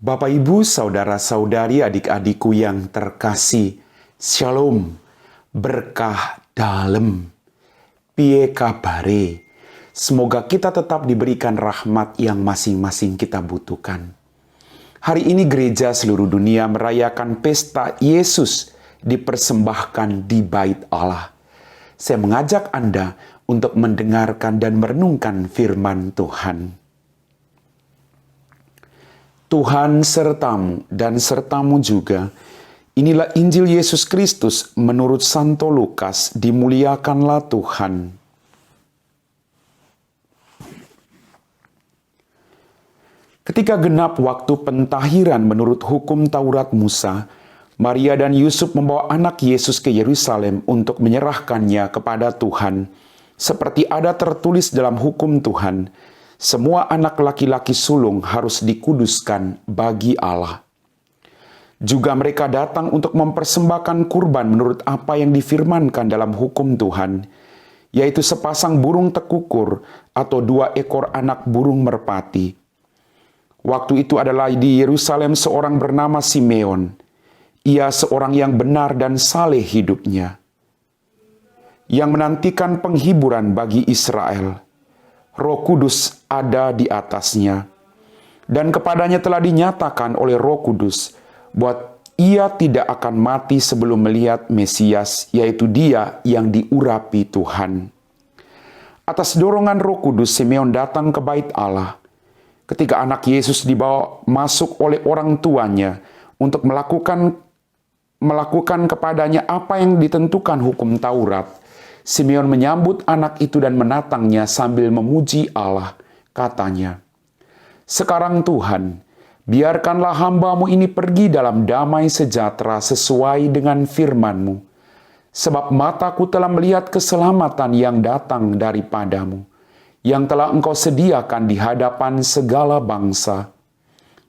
Bapak, Ibu, saudara-saudari, adik-adikku yang terkasih, Shalom, berkah dalem, piye kabare. Semoga kita tetap diberikan rahmat yang masing-masing kita butuhkan. Hari ini gereja seluruh dunia merayakan pesta Yesus dipersembahkan di Bait Allah. Saya mengajak Anda untuk mendengarkan dan merenungkan firman Tuhan. Tuhan sertamu dan sertamu juga. Inilah Injil Yesus Kristus menurut Santo Lukas. Dimuliakanlah Tuhan. Ketika genap waktu pentahiran menurut hukum Taurat Musa, Maria dan Yusuf membawa anak Yesus ke Yerusalem untuk menyerahkannya kepada Tuhan. Seperti ada tertulis dalam hukum Tuhan, semua anak laki-laki sulung harus dikuduskan bagi Allah. Juga mereka datang untuk mempersembahkan kurban menurut apa yang difirmankan dalam hukum Tuhan, yaitu sepasang burung tekukur atau 2 ekor anak burung merpati. Waktu itu adalah di Yerusalem seorang bernama Simeon. Ia seorang yang benar dan saleh hidupnya, yang menantikan penghiburan bagi Israel. Roh Kudus ada di atasnya, dan kepadanya telah dinyatakan oleh Roh Kudus bahwa ia tidak akan mati sebelum melihat Mesias, yaitu Dia yang diurapi Tuhan. Atas dorongan Roh Kudus, Simeon datang ke Bait Allah. Ketika anak Yesus dibawa masuk oleh orang tuanya untuk melakukan kepadanya apa yang ditentukan hukum Taurat, Simeon menyambut anak itu dan menatangnya sambil memuji Allah. Katanya, "Sekarang Tuhan, biarkanlah hamba-Mu ini pergi dalam damai sejahtera sesuai dengan firman-Mu. Sebab mataku telah melihat keselamatan yang datang daripada-Mu, yang telah Engkau sediakan di hadapan segala bangsa,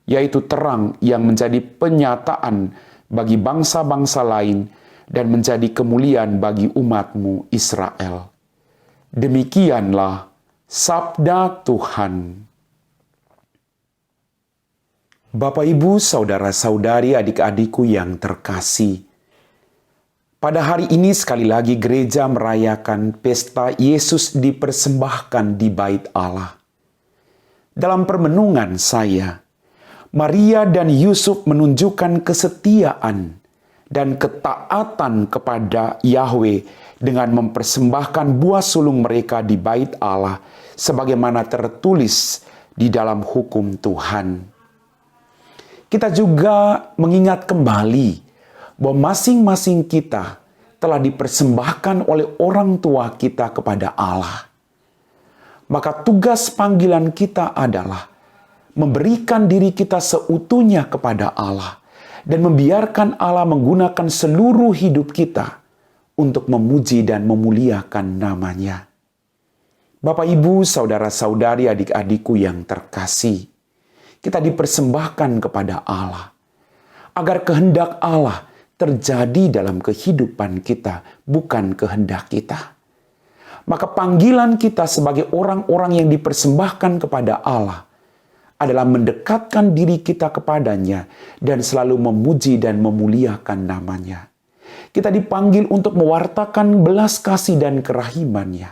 yaitu terang yang menjadi penyataan bagi bangsa-bangsa lain, dan menjadi kemuliaan bagi umat-Mu Israel." Demikianlah sabda Tuhan. Bapak, Ibu, saudara-saudari, adik-adikku yang terkasih, pada hari ini sekali lagi gereja merayakan pesta Yesus dipersembahkan di Bait Allah. Dalam permenungan saya, Maria dan Yusuf menunjukkan kesetiaan dan ketaatan kepada Yahweh dengan mempersembahkan buah sulung mereka di Bait Allah sebagaimana tertulis di dalam hukum Tuhan. Kita juga mengingat kembali bahwa masing-masing kita telah dipersembahkan oleh orang tua kita kepada Allah. Maka tugas panggilan kita adalah memberikan diri kita seutuhnya kepada Allah dan membiarkan Allah menggunakan seluruh hidup kita untuk memuji dan memuliakan nama-Nya. Bapak, Ibu, saudara-saudari, adik-adikku yang terkasih, kita dipersembahkan kepada Allah agar kehendak Allah terjadi dalam kehidupan kita, bukan kehendak kita. Maka panggilan kita sebagai orang-orang yang dipersembahkan kepada Allah adalah mendekatkan diri kita kepadanya dan selalu memuji dan memuliakan nama-Nya. Kita dipanggil untuk mewartakan belas kasih dan kerahiman-Nya.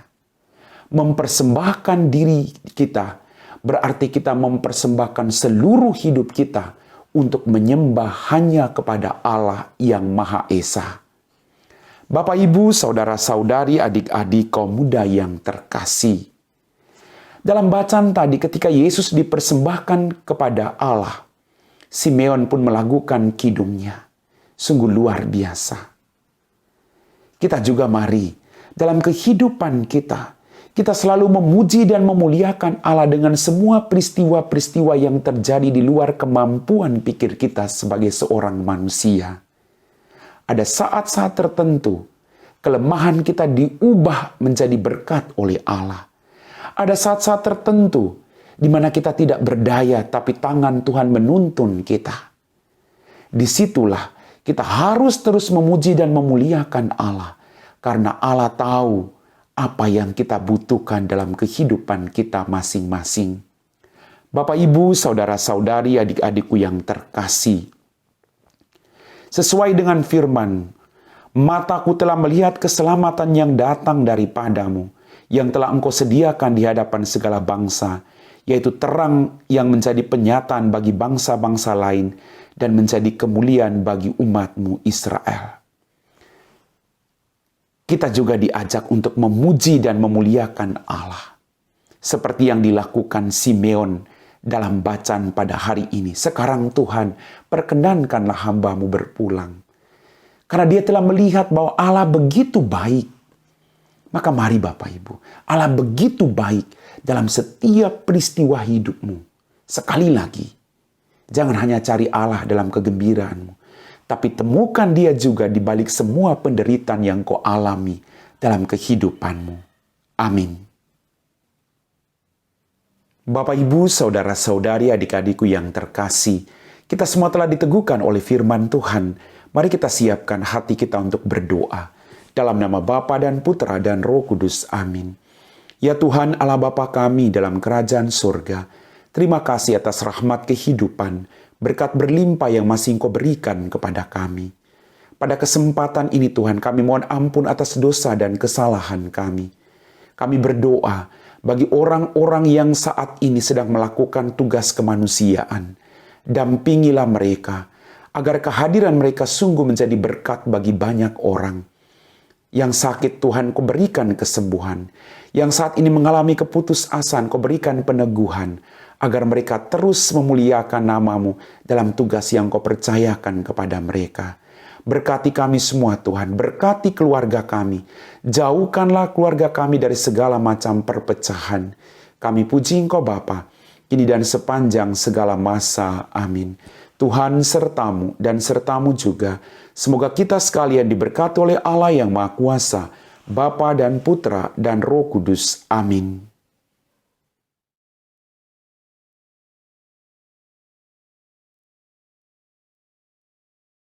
Mempersembahkan diri kita berarti kita mempersembahkan seluruh hidup kita untuk menyembah hanya kepada Allah yang Maha Esa. Bapak, Ibu, saudara-saudari, adik-adik kaum muda yang terkasih, dalam bacaan tadi ketika Yesus dipersembahkan kepada Allah, Simeon pun melakukan kidungnya. Sungguh luar biasa. Kita juga mari dalam kehidupan kita selalu memuji dan memuliakan Allah dengan semua peristiwa-peristiwa yang terjadi di luar kemampuan pikir kita sebagai seorang manusia. Ada saat-saat tertentu kelemahan kita diubah menjadi berkat oleh Allah. Ada saat-saat tertentu di mana kita tidak berdaya, tapi tangan Tuhan menuntun kita. Disitulah kita harus terus memuji dan memuliakan Allah, karena Allah tahu apa yang kita butuhkan dalam kehidupan kita masing-masing. Bapak, Ibu, saudara-saudari, adik-adikku yang terkasih, sesuai dengan firman, mataku telah melihat keselamatan yang datang daripadamu, yang telah Engkau sediakan di hadapan segala bangsa, yaitu terang yang menjadi penyataan bagi bangsa-bangsa lain dan menjadi kemuliaan bagi umat-Mu Israel. Kita juga diajak untuk memuji dan memuliakan Allah, seperti yang dilakukan Simeon dalam bacaan pada hari ini. Sekarang Tuhan, perkenankanlah hamba-Mu berpulang. Karena dia telah melihat bahwa Allah begitu baik. Maka mari Bapak Ibu, Allah begitu baik dalam setiap peristiwa hidupmu. Sekali lagi, jangan hanya cari Allah dalam kegembiraanmu, tapi temukan dia juga di balik semua penderitaan yang kau alami dalam kehidupanmu. Amin. Bapak, Ibu, saudara-saudari, adik-adikku yang terkasih, kita semua telah diteguhkan oleh firman Tuhan. Mari kita siapkan hati kita untuk berdoa. Dalam nama Bapa dan Putra dan Roh Kudus. Amin. Ya Tuhan Allah Bapa kami dalam kerajaan surga, terima kasih atas rahmat kehidupan, berkat berlimpah yang masih Engkau berikan kepada kami. Pada kesempatan ini Tuhan, kami mohon ampun atas dosa dan kesalahan kami. Kami berdoa bagi orang-orang yang saat ini sedang melakukan tugas kemanusiaan. Dampingilah mereka, agar kehadiran mereka sungguh menjadi berkat bagi banyak orang. Yang sakit Tuhan, Kau berikan kesembuhan. Yang saat ini mengalami keputusasaan, Kau berikan peneguhan, agar mereka terus memuliakan nama-Mu dalam tugas yang Kau percayakan kepada mereka. Berkati kami semua Tuhan, berkati keluarga kami. Jauhkanlah keluarga kami dari segala macam perpecahan. Kami puji Engkau Bapa, kini dan sepanjang segala masa. Amin. Tuhan sertamu dan sertamu juga. Semoga kita sekalian diberkati oleh Allah yang Maha Kuasa, Bapa dan Putra dan Roh Kudus. Amin.